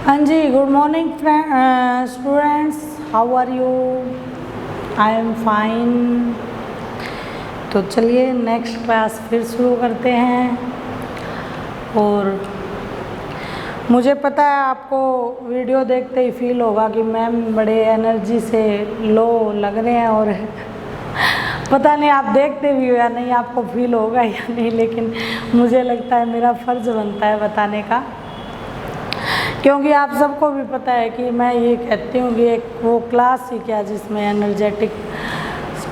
हाँ जी, good morning students, how are you? I am fine. तो चलिए नेक्स्ट क्लास फिर शुरू करते हैं। और मुझे पता है आपको वीडियो देखते ही फील होगा कि मैम बड़े एनर्जी से लो लग रहे हैं, और पता नहीं आप देखते भी हो या नहीं, आपको फील होगा या नहीं, लेकिन मुझे लगता है मेरा फ़र्ज़ बनता है बताने का, क्योंकि आप सबको भी पता है कि मैं ये कहती हूँ कि एक वो क्लास ही क्या जिसमें एनर्जेटिक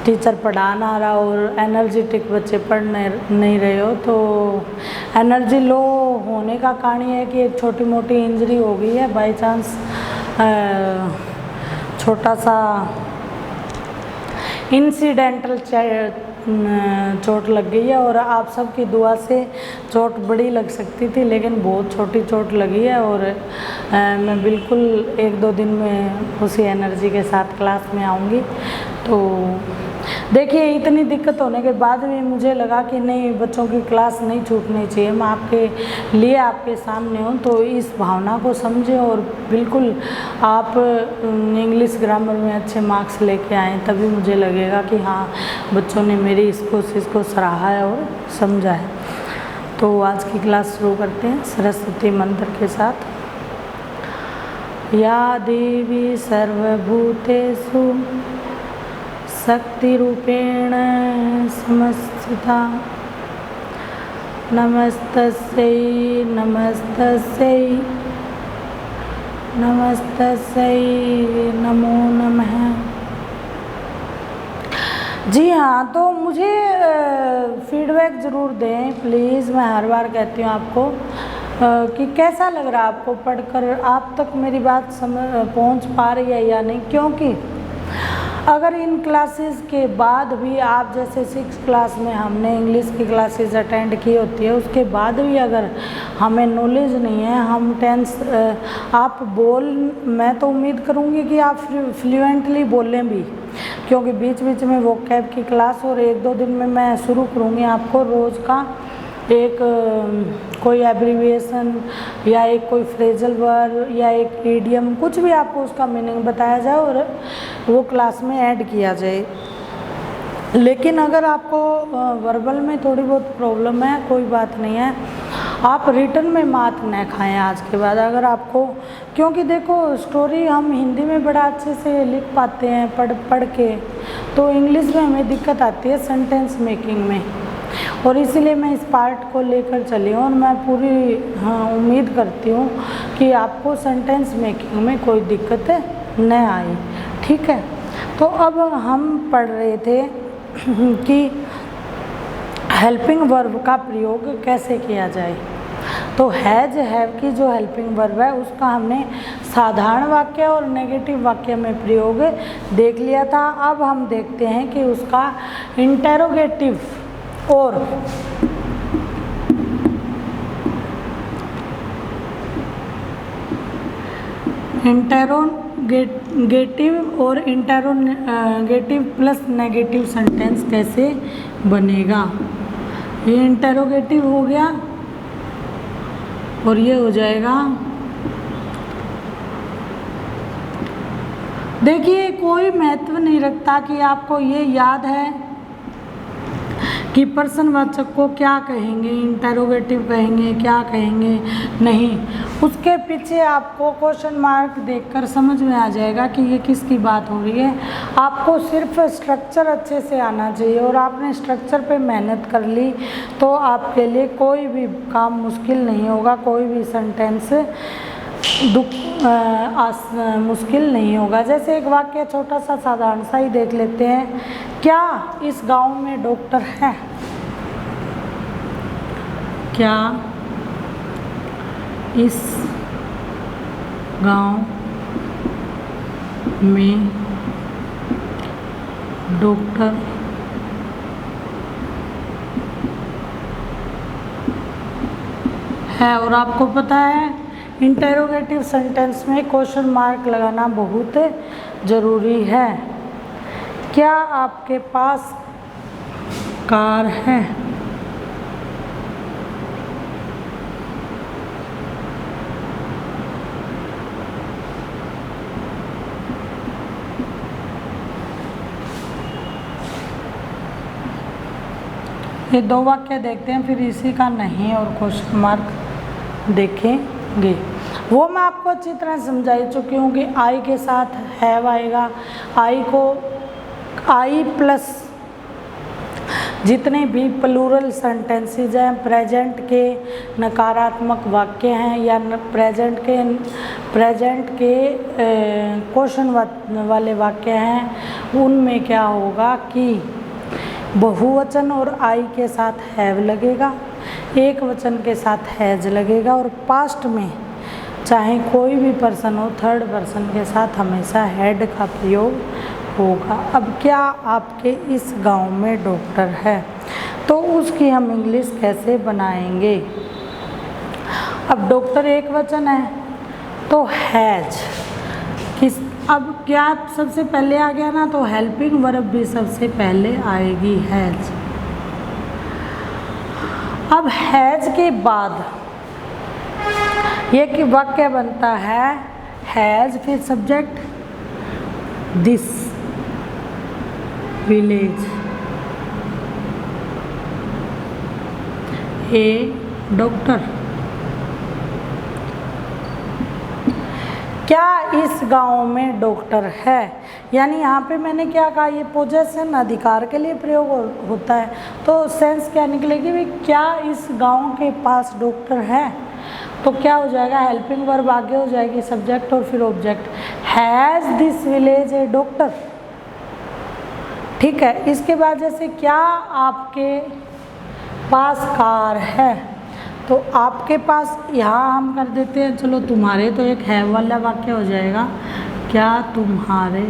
टीचर पढ़ा ना रहा और एनर्जेटिक बच्चे पढ़ नहीं रहे हो, तो एनर्जी लो होने का कारण ये है कि एक छोटी मोटी इंजरी हो गई है, बाय चांस छोटा सा इंसिडेंटल चोट लग गई है, और आप सबकी दुआ से चोट बड़ी लग सकती थी, लेकिन बहुत छोटी चोट लगी है। और मैं बिल्कुल एक दो दिन में उसी एनर्जी के साथ क्लास में आऊँगी। तो देखिए, इतनी दिक्कत होने के बाद भी मुझे लगा कि नहीं, बच्चों की क्लास नहीं छूटनी चाहिए, मैं आपके लिए आपके सामने हूँ, तो इस भावना को समझें और बिल्कुल आप इंग्लिश ग्रामर में अच्छे मार्क्स लेके आएँ, तभी मुझे लगेगा कि हाँ, बच्चों ने मेरी इस कोशिश को सराहा है और समझा है। तो आज की क्लास शुरू करते हैं सरस्वती मंत्र के साथ। या देवी सर्वभूतेषु शक्ति रूपेण समस्थिता नमस्तस्यै नमस्तस्यै नमस्तस्यै नमो नमः। जी हाँ, तो मुझे फीडबैक ज़रूर दें प्लीज़। मैं हर बार कहती हूँ आपको कि कैसा लग रहा है आपको पढ़कर, आप तक मेरी बात पहुँच पा रही है या नहीं, क्योंकि अगर इन क्लासेस के बाद भी आप जैसे 6 क्लास में हमने इंग्लिश की क्लासेस अटेंड की होती है, उसके बाद भी अगर हमें नॉलेज नहीं है, हम आप मैं तो उम्मीद करूँगी कि आप फ्लुएंटली बोलें भी, क्योंकि बीच बीच में वोकैब की क्लास और एक दो दिन में मैं शुरू करूँगी आपको रोज़ का एक कोई एब्रीविएशन या एक कोई फ्रेजल वर्ड या एक इडियम, कुछ भी आपको उसका मीनिंग बताया जाए और वो क्लास में ऐड किया जाए। लेकिन अगर आपको वर्बल में थोड़ी बहुत प्रॉब्लम है, कोई बात नहीं है, आप रिटर्न में मात न खाएं आज के बाद। अगर आपको, क्योंकि देखो स्टोरी हम हिंदी में बड़ा अच्छे से लिख पाते हैं पढ़ के, तो इंग्लिश में हमें दिक्कत आती है सेंटेंस मेकिंग में, और इसीलिए मैं इस पार्ट को लेकर चली हूँ। और मैं पूरी उम्मीद करती हूँ कि आपको सेंटेंस मेकिंग में कोई दिक्कत न आए, ठीक है। तो अब हम पढ़ रहे थे कि हेल्पिंग वर्ब का प्रयोग कैसे किया जाए। तो हैज हैव की जो हेल्पिंग वर्ब है उसका हमने साधारण वाक्य और नेगेटिव वाक्य में प्रयोग देख लिया था। अब हम देखते हैं कि उसका इंटेरोगेटिव और इंटेरोगेटिव और इंटेरोगेटिव प्लस नेगेटिव सेंटेंस कैसे बनेगा। ये इंटेरोगेटिव हो गया और ये हो जाएगा। देखिए, कोई महत्व नहीं रखता कि आपको ये याद है कि प्रश्नवाचक को क्या कहेंगे, इंटेरोगेटिव कहेंगे, क्या कहेंगे, नहीं, उसके पीछे आपको क्वेश्चन मार्क देखकर समझ में आ जाएगा कि ये किसकी बात हो रही है। आपको सिर्फ स्ट्रक्चर अच्छे से आना चाहिए, और आपने स्ट्रक्चर पे मेहनत कर ली तो आपके लिए कोई भी काम मुश्किल नहीं होगा, कोई भी सेंटेंस मुश्किल नहीं होगा। जैसे एक वाक्य छोटा सा साधारण सा ही देख लेते हैं। क्या इस गांव में डॉक्टर है? क्या इस गांव में डॉक्टर है? और आपको पता है इंटेरोगेटिव सेंटेंस में क्वेश्चन मार्क लगाना बहुत ज़रूरी है। क्या आपके पास कार है? ये 2 वाक्य देखते हैं, फिर इसी का नहीं और क्वेश्चन मार्क देखेंगे। वो मैं आपको अच्छी तरह समझाई चुकी हूँ कि आई के साथ हैव आएगा। आई को आई प्लस जितने भी प्लूरल सेंटेंसेस हैं, प्रेजेंट के नकारात्मक वाक्य हैं या प्रेजेंट के क्वेश्चन वाले वाक्य हैं, उनमें क्या होगा कि बहुवचन और आई के साथ हैव लगेगा, एक वचन के साथ हैज लगेगा, और पास्ट में चाहे कोई भी पर्सन हो, थर्ड पर्सन के साथ हमेशा हैड का प्रयोग होगा। अब क्या आपके इस गांव में डॉक्टर है, तो उसकी हम इंग्लिश कैसे बनाएंगे। अब डॉक्टर एक वचन है तो हैज किस, अब क्या सबसे पहले आ गया ना, तो हेल्पिंग वर्ब भी सबसे पहले आएगी हैज। अब हैज के बाद ये कि वाक्य बनता है हैज, फिर subject this village A doctor. क्या इस गांव में डॉक्टर है, यानी यहाँ पे मैंने क्या कहा, ये पोजेशन अधिकार के लिए प्रयोग होता है, तो सेंस क्या निकलेगी भी, क्या इस गांव के पास डॉक्टर है, तो क्या हो जाएगा, हेल्पिंग वर्ब आगे हो जाएगी, सब्जेक्ट और फिर object, has this village A doctor. ठीक है, इसके बाद जैसे क्या आपके पास कार है, तो आपके पास यहाँ हम कर देते हैं, चलो तुम्हारे, तो एक हैव वाला वाक्य हो जाएगा, क्या तुम्हारे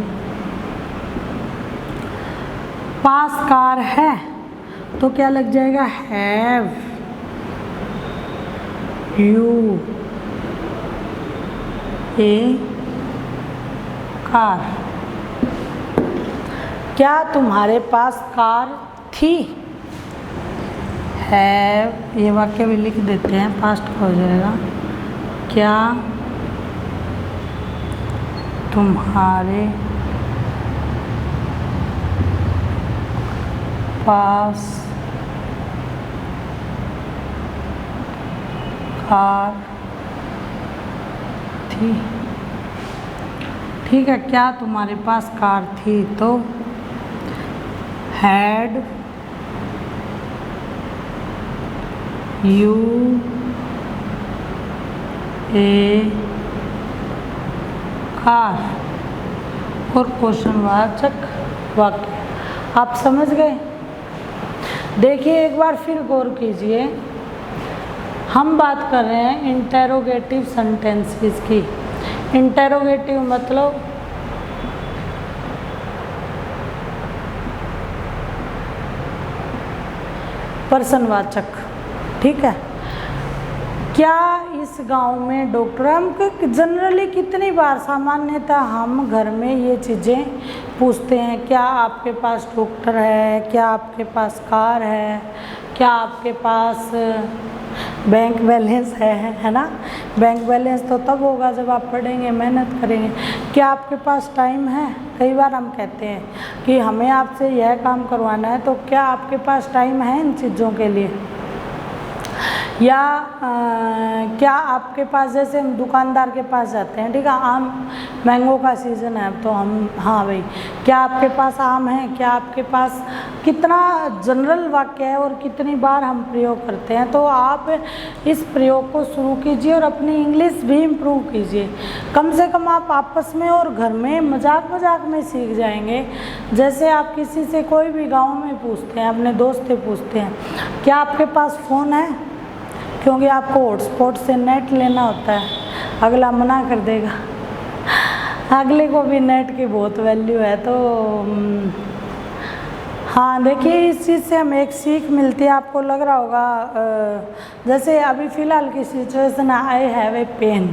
पास कार है, तो क्या लग जाएगा, हैव यू ए कार। क्या तुम्हारे पास कार थी, हैव, ये वाक्य भी लिख देते हैं, पास्ट का हो जाएगा, क्या तुम्हारे पास कार थी। ठीक है, क्या तुम्हारे पास कार थी, तो हैड यू ए कार, और क्वेश्चनवाचक वाक्य। आप समझ गए। देखिए एक बार फिर गौर कीजिए, हम बात कर रहे हैं इंटेरोगेटिव सेंटेंसेस की। इंटेरोगेटिव मतलब प्रश्नवाचक। ठीक है, क्या इस गांव में डॉक्टर, हम जनरली कितनी बार सामान्यतः हम घर में ये चीज़ें पूछते हैं, क्या आपके पास डॉक्टर है, क्या आपके पास कार है, क्या आपके पास बैंक बैलेंस है ना। बैंक बैलेंस तो तब होगा जब आप पढ़ेंगे, मेहनत करेंगे। क्या आपके पास टाइम है, कई बार हम कहते हैं कि हमें आपसे यह काम करवाना है, तो क्या आपके पास टाइम है इन चीज़ों के लिए। या क्या आपके पास, जैसे हम दुकानदार के पास जाते हैं, ठीक है, आम मैंगो का सीज़न है, तो हम, हाँ भाई, क्या आपके पास आम है, क्या आपके पास, कितना जनरल वाक्य है और कितनी बार हम प्रयोग करते हैं। तो आप इस प्रयोग को शुरू कीजिए और अपनी इंग्लिश भी इम्प्रूव कीजिए। कम से कम आप आपस में और घर में मजाक मजाक में सीख जाएंगे। जैसे आप किसी से कोई भी गाँव में पूछते हैं, अपने दोस्त से पूछते हैं, क्या आपके पास फ़ोन है, क्योंकि आपको हॉटस्पॉट से नेट लेना होता है, अगला मना कर देगा, अगले को भी नेट की बहुत वैल्यू है। तो हाँ, देखिए इस चीज़ से हमें एक सीख मिलती है। आपको लग रहा होगा, जैसे अभी फ़िलहाल की situation, I have a pen,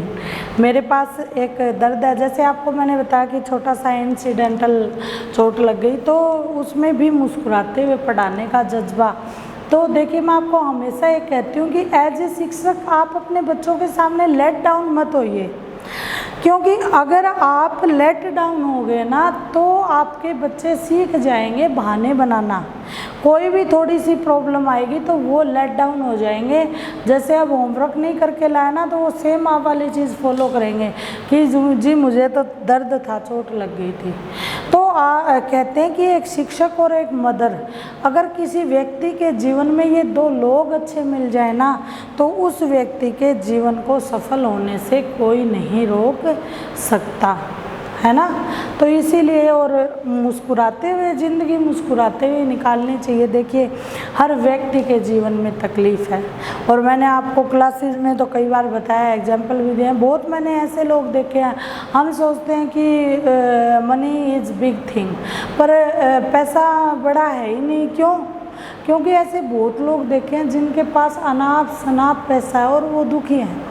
मेरे पास एक दर्द है। जैसे आपको मैंने बताया कि छोटा सा इंसिडेंटल चोट लग गई, तो उसमें भी मुस्कुराते हुए पढ़ाने का जज्बा। तो देखिए, मैं आपको हमेशा ये कहती हूँ कि एज ए शिक्षक आप अपने बच्चों के सामने लेट डाउन मत होइए, क्योंकि अगर आप लेट डाउन हो गए ना, तो आपके बच्चे सीख जाएंगे बहाने बनाना। कोई भी थोड़ी सी प्रॉब्लम आएगी तो वो लेट डाउन हो जाएंगे। जैसे अब होमवर्क नहीं करके लाया ना तो वो सेम आप वाली चीज़ फॉलो करेंगे कि जी मुझे तो दर्द था, चोट लग गई थी। तो कहते हैं कि एक शिक्षक और एक मदर, अगर किसी व्यक्ति के जीवन में ये दो लोग अच्छे मिल जाए ना तो उस व्यक्ति के जीवन को सफल होने से कोई नहीं रोक सकता, है ना। तो इसीलिए और मुस्कुराते हुए ज़िंदगी मुस्कुराते हुए निकालनी चाहिए। देखिए हर व्यक्ति के जीवन में तकलीफ़ है और मैंने आपको क्लासेस में तो कई बार बताया, एग्जाम्पल भी दिए हैं। बहुत मैंने ऐसे लोग देखे हैं, हम सोचते हैं कि मनी इज़ बिग थिंग, पर पैसा बड़ा है ही नहीं। क्यों? क्योंकि ऐसे बहुत लोग देखे हैं जिनके पास अनाप शनाप पैसा है और वो दुखी हैं।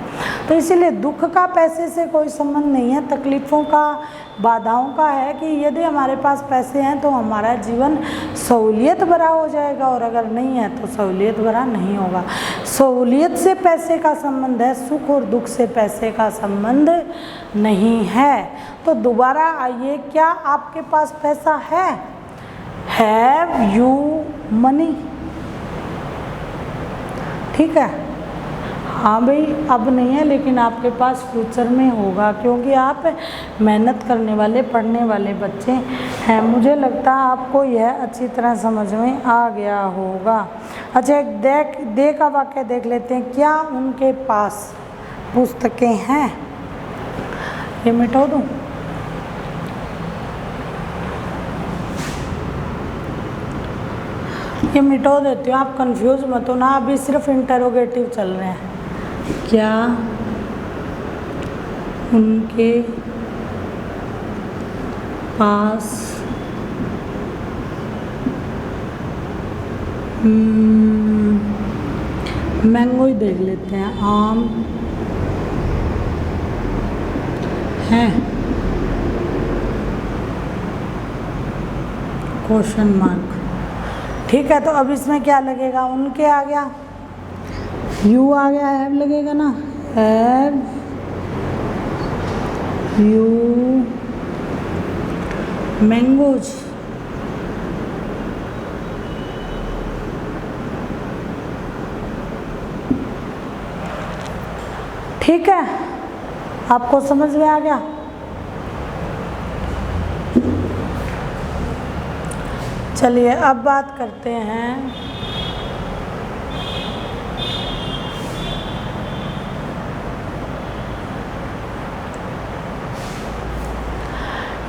तो इसीलिए दुख का पैसे से कोई संबंध नहीं है, तकलीफ़ों का, बाधाओं का है कि यदि हमारे पास पैसे हैं तो हमारा जीवन सहूलियत भरा हो जाएगा और अगर नहीं है तो सहूलियत भरा नहीं होगा। सहूलियत से पैसे का संबंध है, सुख और दुख से पैसे का संबंध नहीं है। तो दोबारा आइए, क्या आपके पास पैसा है? Have you money? ठीक है, हाँ भाई अब नहीं है लेकिन आपके पास फ्यूचर में होगा, क्योंकि आप मेहनत करने वाले पढ़ने वाले बच्चे हैं। मुझे लगता है आपको यह अच्छी तरह समझ में आ गया होगा। अच्छा, एक दे का वाक्य देख लेते हैं। क्या उनके पास पुस्तकें हैं? ये मिटा दूँ? ये मिटा देती हूँ, आप कंफ्यूज मत हो ना, अभी सिर्फ इंटरोगेटिव चल रहे हैं। क्या उनके पास मैंगो ही देख लेते हैं, आम है? Question mark. ठीक है, तो अब इसमें क्या लगेगा? उनके आ गया, यू आ गया, हैव लगेगा ना, हैव यू मैंगोज। ठीक है, आपको समझ में आ गया? चलिए अब बात करते हैं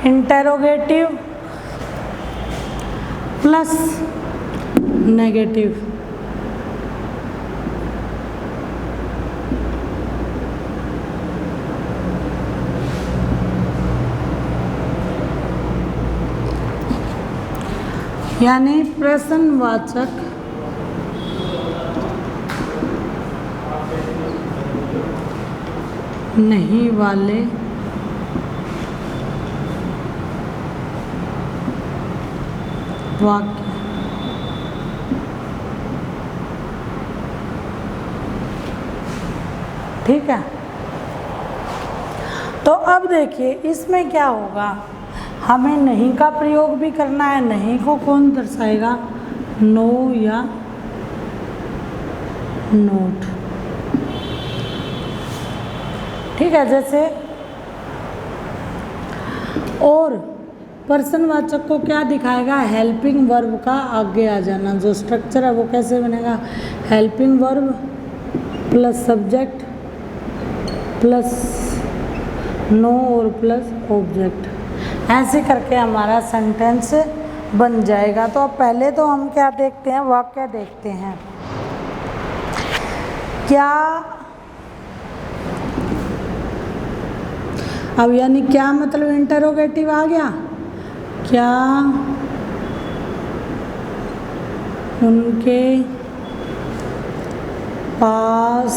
इंटेरोगेटिव प्लस नेगेटिव। यानी प्रश्नवाचक नहीं वाले वाक्य। ठीक है, तो अब देखिए इसमें क्या होगा, हमें नहीं का प्रयोग भी करना है। नहीं को कौन दर्शाएगा? नो या नोट। ठीक है, जैसे और पर्सनवाचक को क्या दिखाएगा? हेल्पिंग वर्ब का आगे आ जाना। जो स्ट्रक्चर है वो कैसे बनेगा? Helping verb plus subject plus no और प्लस ऑब्जेक्ट, ऐसे करके हमारा सेंटेंस बन जाएगा। तो अब पहले तो हम क्या देखते हैं? वाक्य देखते हैं। क्या, अब यानी क्या मतलब इंटरोगेटिव आ गया। क्या उनके पास,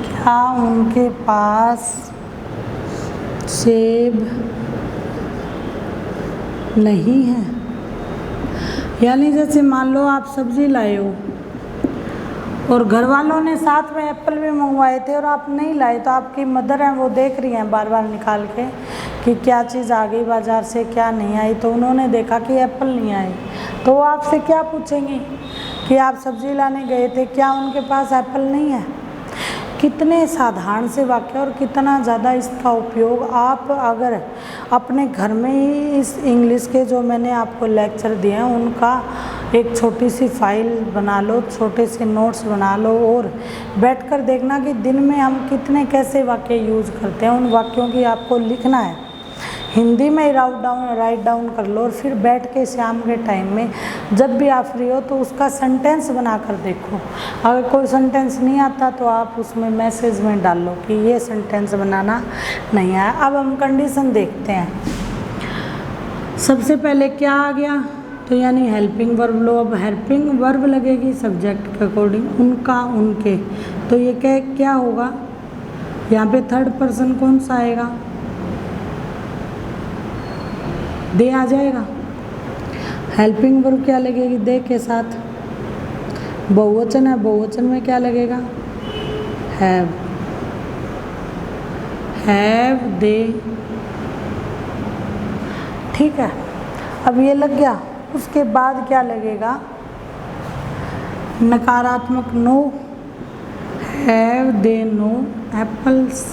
क्या उनके पास सेब नहीं है? यानी जैसे मान लो आप सब्जी लाए हो और घर वालों ने साथ में एप्पल भी मंगवाए थे और आप नहीं लाए, तो आपकी मदर हैं वो देख रही हैं बार बार निकाल के कि क्या चीज़ आ गई बाज़ार से क्या नहीं आई। तो उन्होंने देखा कि एप्पल नहीं आई, तो वो आपसे क्या पूछेंगी कि आप सब्ज़ी लाने गए थे, क्या उनके पास एप्पल नहीं है। कितने साधारण से वाक्य और कितना ज़्यादा इसका उपयोग आप अगर अपने घर में ही इस इंग्लिश के जो मैंने आपको लेक्चर दिए हैं उनका एक छोटी सी फाइल बना लो, छोटे से नोट्स बना लो और बैठकर देखना कि दिन में हम कितने कैसे वाक्य यूज करते हैं। उन वाक्यों की आपको लिखना है, हिंदी में ही राइट डाउन कर लो और फिर बैठ के शाम के टाइम में जब भी आप फ्री हो तो उसका सेंटेंस बना कर देखो। अगर कोई सेंटेंस नहीं आता तो आप उसमें मैसेज में डाल लो कि ये सेंटेंस बनाना नहीं आया। अब हम कंडीशन देखते हैं। सबसे पहले क्या आ गया, तो यानी हेल्पिंग वर्ब लो। अब हेल्पिंग वर्ब लगेगी सब्जेक्ट के अकॉर्डिंग, उनका उनके, तो ये क्या होगा, यहाँ पे थर्ड पर्सन कौन सा आएगा, दे आ जाएगा। हेल्पिंग वर्ब क्या लगेगी, दे के साथ, बहुवचन है, बहुवचन में क्या लगेगा, हैव दे। ठीक है, अब ये लग गया। उसके बाद क्या लगेगा, नकारात्मक no, have they no apples.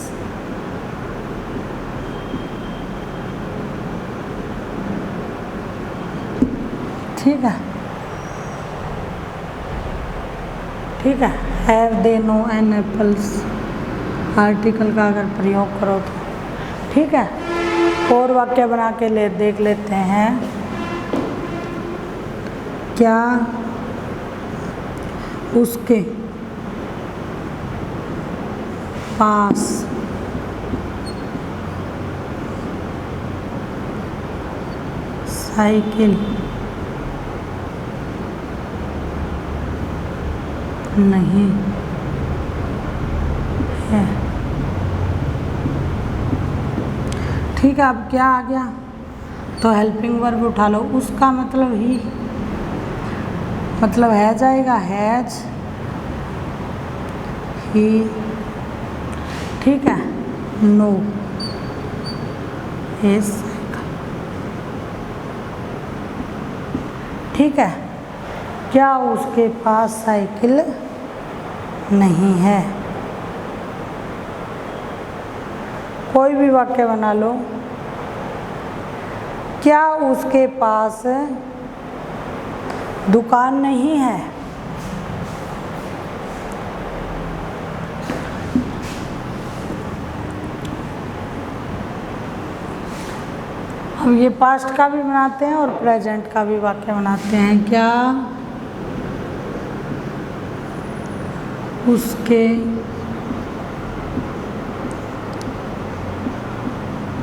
ठीक है, ठीक है, have they no an apples article का अगर प्रयोग करो तो ठीक है। और वाक्य बना के देख लेते हैं। क्या उसके पास साइकिल नहीं है। ठीक है, अब क्या आ गया, तो हेल्पिंग वर्ब उठा लो। उसका मतलब ही मतलब है जाएगा, हैज ही। ठीक है, नो ए साइकिल। ठीक है, क्या उसके पास साइकिल नहीं है। कोई भी वाक्य बना लो, क्या उसके पास दुकान नहीं है। अब ये पास्ट का भी बनाते हैं और प्रेजेंट का भी वाक्य बनाते हैं। क्या उसके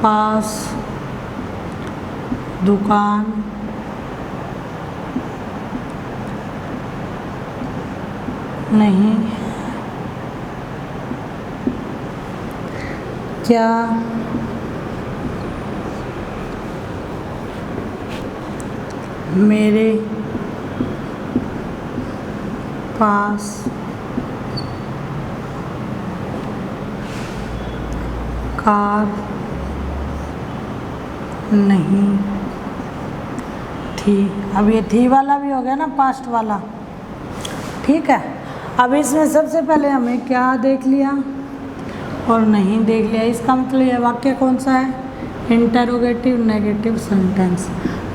पास दुकान नहीं। क्या मेरे पास कार नहीं थी। अब ये थी वाला भी हो गया ना, पास्ट वाला। ठीक है, अब इसमें सबसे पहले हमें क्या देख लिया और नहीं देख लिया। इसका मतलब ये वाक्य कौन सा है, इंटरोगेटिव नेगेटिव सेंटेंस।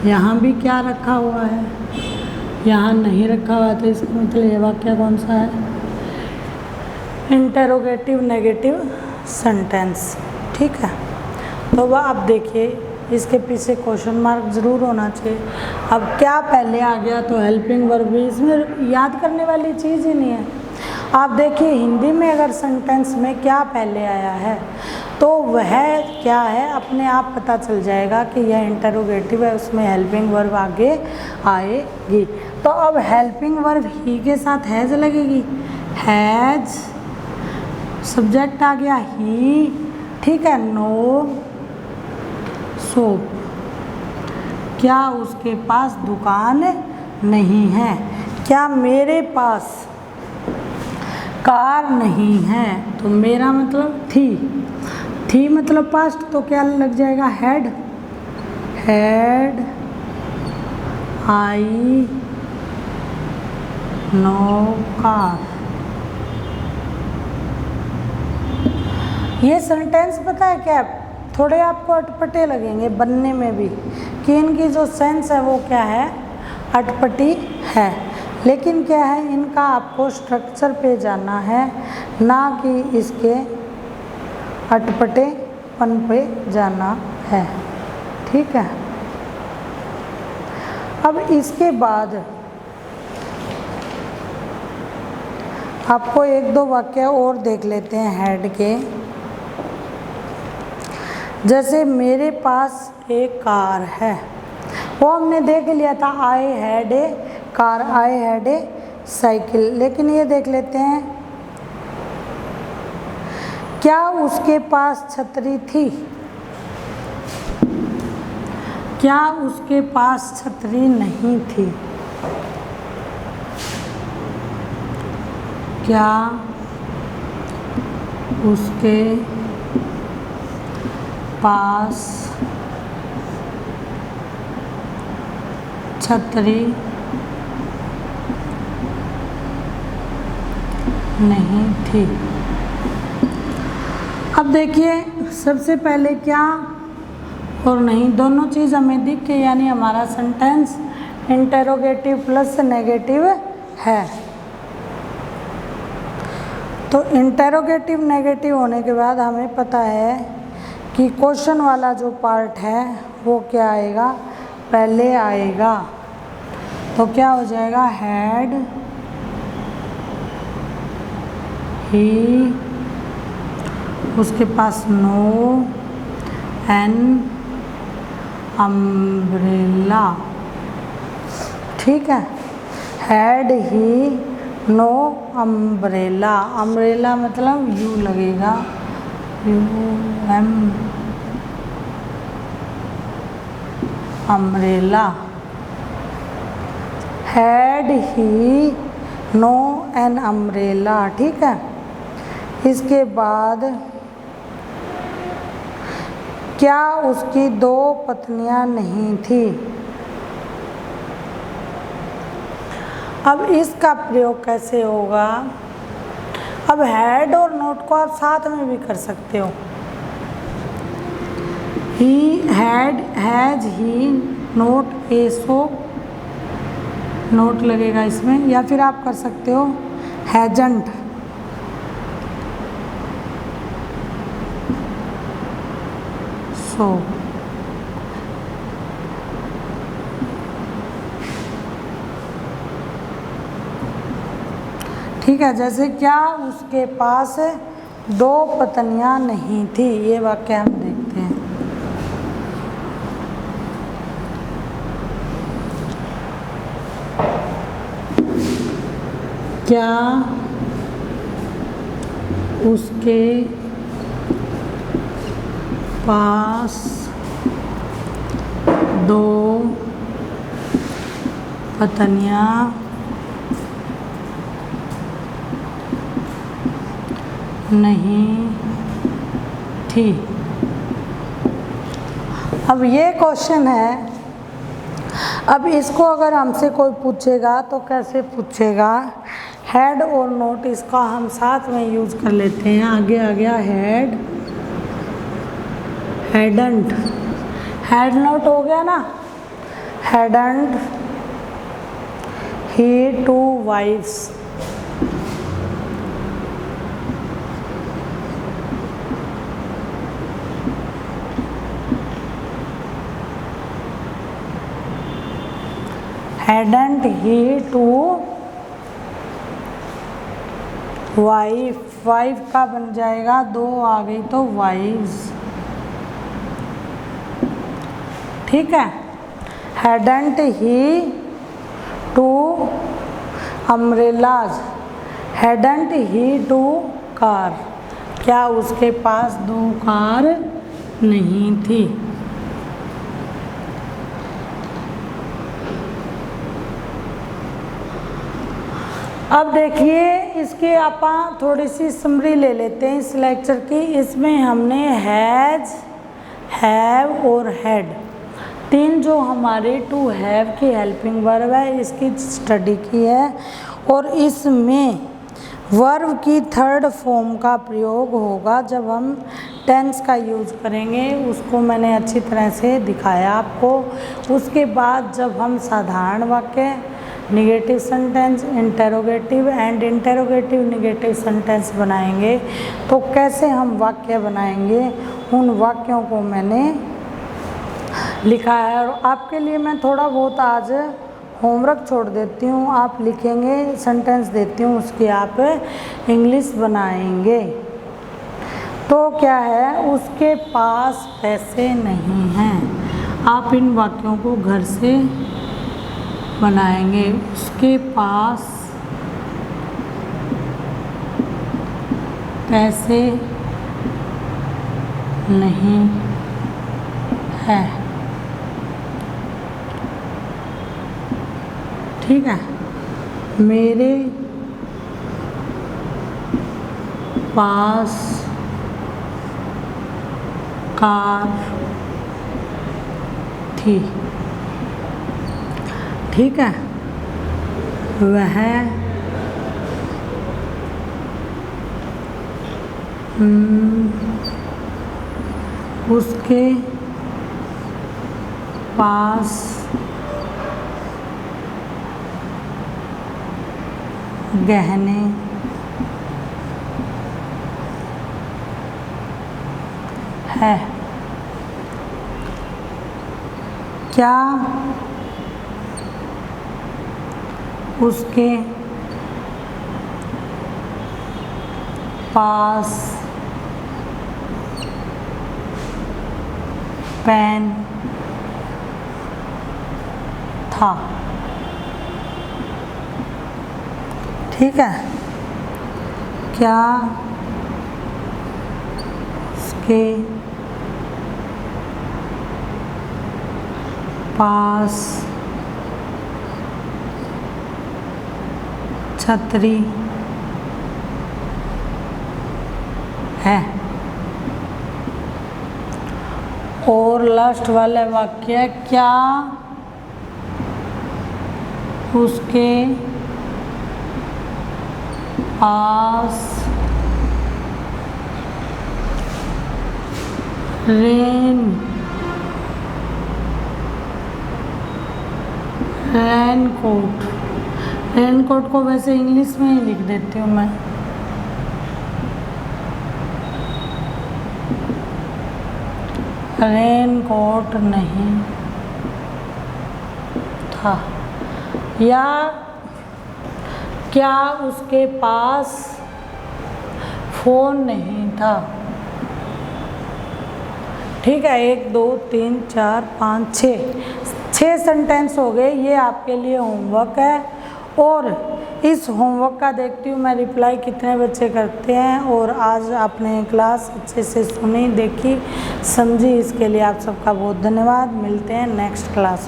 यहाँ भी क्या रखा हुआ है, यहाँ नहीं रखा हुआ, तो इसका मतलब ये वाक्य कौन सा है, इंटरोगेटिव नेगेटिव सेंटेंस। ठीक है, तो वह आप देखिए इसके पीछे क्वेश्चन मार्क ज़रूर होना चाहिए। अब क्या पहले आ गया, तो हेल्पिंग वर्ब भी, इसमें याद करने वाली चीज़ ही नहीं है। आप देखिए हिंदी में अगर सेंटेंस में क्या पहले आया है तो वह क्या है अपने आप पता चल जाएगा कि यह इंटरोगेटिव है, उसमें हेल्पिंग वर्ब आगे आएगी। तो अब हेल्पिंग वर्ब ही के साथ हैज़ लगेगी, हैज़, सब्जेक्ट आ गया ही। ठीक है, नो सोप, क्या उसके पास दुकान नहीं है। क्या मेरे पास कार नहीं है, तो मेरा मतलब थी मतलब पास्ट, तो क्या लग जाएगा हैड आई नो कार। ये सेंटेंस पता है क्या, थोड़े आपको अटपटे लगेंगे बनने में भी, कि इनकी जो सेंस है वो क्या है, अटपटी है, लेकिन क्या है, इनका आपको स्ट्रक्चर पे जाना है, ना कि इसके अटपटेपन पे जाना है। ठीक है, अब इसके बाद आपको एक दो वाक्य और देख लेते हैं हेड के। जैसे मेरे पास एक कार है, वो हमने देख लिया था, I had a car, I had a cycle. लेकिन ये देख लेते हैं, क्या उसके पास छतरी थी? क्या उसके पास छतरी नहीं थी? क्या उसके पास छतरी नहीं थी? अब देखिए, सबसे पहले क्या और नहीं दोनों चीज़ हमें दिख के, यानी हमारा सेंटेंस इंटेरोगेटिव प्लस नेगेटिव है। तो इंटेरोगेटिव नेगेटिव होने के बाद हमें पता है कि क्वेश्चन वाला जो पार्ट है वो क्या आएगा, पहले आएगा। तो क्या हो जाएगा, हैड ही, उसके पास नो एन अम्ब्रेला। ठीक है, had he no umbrella, umbrella मतलब यू लगेगा, U M umbrella. Had he no an umbrella. ठीक है, इसके बाद क्या उसकी दो पत्नियां नहीं थी? अब इसका प्रयोग कैसे होगा, अब हैड और नोट को आप साथ में भी कर सकते हो। He had, has he, note A so, note लगेगा इसमें, या फिर आप कर सकते हो हैजंट, सो। ठीक है, जैसे क्या उसके पास दो पत्नियां नहीं थी, ये वाक्य हम देखते हैं। क्या उसके पास दो पत्नियां नहीं थी? अब ये क्वेश्चन है, अब इसको अगर हमसे कोई पूछेगा तो कैसे पूछेगा, हैड और नोट इसका हम साथ में यूज कर लेते हैं। आगे आ गया हैड, हैडंट, हैड नोट हो गया ना, hadn't he two wives. hadn't he to wife, wife का बन जाएगा, दो आ गई तो वाइव्स। ठीक है, hadn't he to umbrellas, hadn't he to car, क्या उसके पास दो कार नहीं थी? अब देखिए इसके आपा थोड़ी सी समरी ले लेते हैं इस लेक्चर की। इसमें हमने हैज़, हैव और हैड, तीन जो हमारे टू हैव की हेल्पिंग वर्ब है इसकी स्टडी की है। और इसमें वर्ब की थर्ड फॉर्म का प्रयोग होगा जब हम टेंस का यूज़ करेंगे, उसको मैंने अच्छी तरह से दिखाया आपको। उसके बाद जब हम साधारण वाक्य, negative sentence, interrogative and interrogative negative sentence बनाएंगे तो कैसे हम वाक्य बनाएंगे, उन वाक्यों को मैंने लिखा है। और आपके लिए मैं थोड़ा बहुत आज होमवर्क छोड़ देती हूँ, आप लिखेंगे, सेंटेंस देती हूँ, उसकी आप इंग्लिश बनाएंगे। तो क्या है, उसके पास पैसे नहीं हैं, आप इन वाक्यों को घर से बनाएंगे। उसके पास पैसे नहीं है, ठीक है। मेरे पास कार थी, ठीक है। वह उसके पास गहने है। क्या उसके पास पेन था, ठीक है। क्या उसके पास छतरी है। और लास्ट वाला वाक्य, क्या उसके पास रेनकोट, रेनकोट को वैसे इंग्लिश में ही लिख देती हूँ मैं, रेनकोट नहीं था। या क्या उसके पास फ़ोन नहीं था, ठीक है। 1 2 3 4 5 6 सेंटेंस हो गए, ये आपके लिए होमवर्क है। और इस होमवर्क का देखती हूँ मैं रिप्लाई कितने बच्चे करते हैं। और आज आपने क्लास अच्छे से सुनी, देखी, समझी, इसके लिए आप सबका बहुत धन्यवाद। मिलते हैं नेक्स्ट क्लास में।